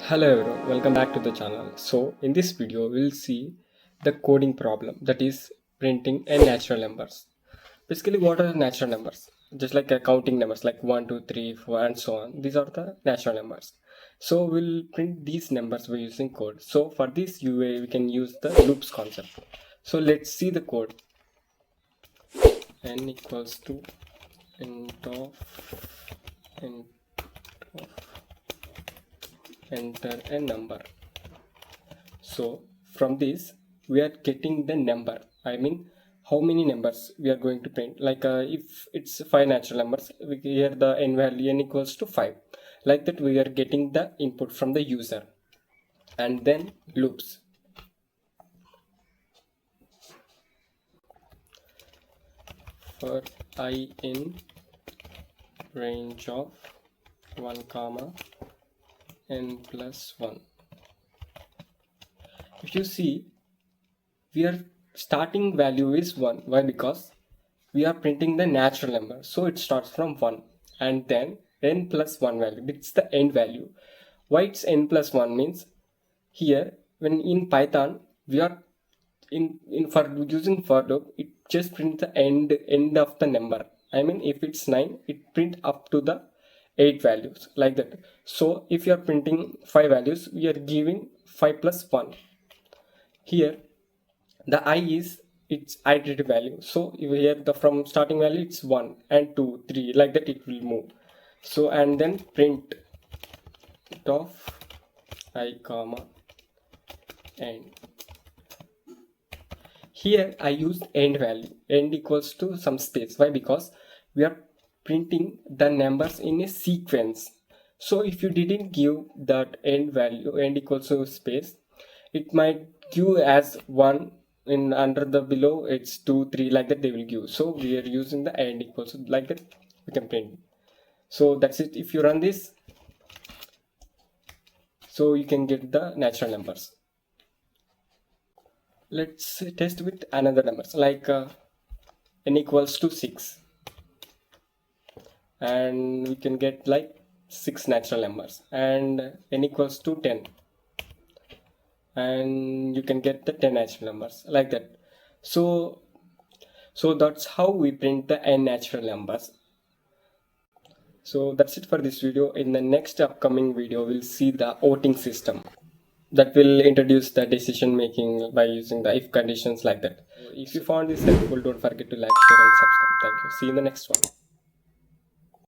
Hello everyone, welcome back to the channel. So in this video we'll see the coding problem, that is printing a natural numbers. Basically, what are natural numbers? Just like counting numbers like 1, 2, 3, 4 and so on. These are the natural numbers. So we'll print these numbers by using code. So for this UA we can use the loops concept. So let's see the code. N equals to int of enter a number. So from this we are getting the number. I mean how many numbers we are going to print. Like if it's 5 natural numbers, we here the n value n equals to 5. Like that we are getting the input from the user. And then loops. For I in range of 1 comma n plus 1. If you see, we are starting value is 1. Why? Because we are printing the natural number, so it starts from 1 and then n plus 1 value, it's the end value. Why it's n plus 1 means here when in Python we are in for using for loop, it just prints the end of the number. I mean if it's 9, it print up to the 8 values, like that. So if you are printing 5 values, we are giving 5 plus 1. Here the I is its iterative value, so here the from starting value it's 1 and 2 3, like that it will move. So and then print of I comma end. Here I used end value, end equals to some space. Why? Because we are printing the numbers in a sequence. So if you didn't give that end value, end equals to space, it might give as 1 in under the below it's 2 3, like that they will give. So we are using the end equals to, like that we can print. So that's it. If you run this, so you can get the natural numbers. Let's test with another numbers like n equals to 6, and we can get like 6 natural numbers, and n equals to 10, and you can get the 10 natural numbers, like that. So that's how we print the n natural numbers. So that's it for this video. In the next upcoming video we'll see the voting system that will introduce the decision making by using the if conditions, like that. If you found this helpful, don't forget to like, share and subscribe. Thank you. See you in the next one.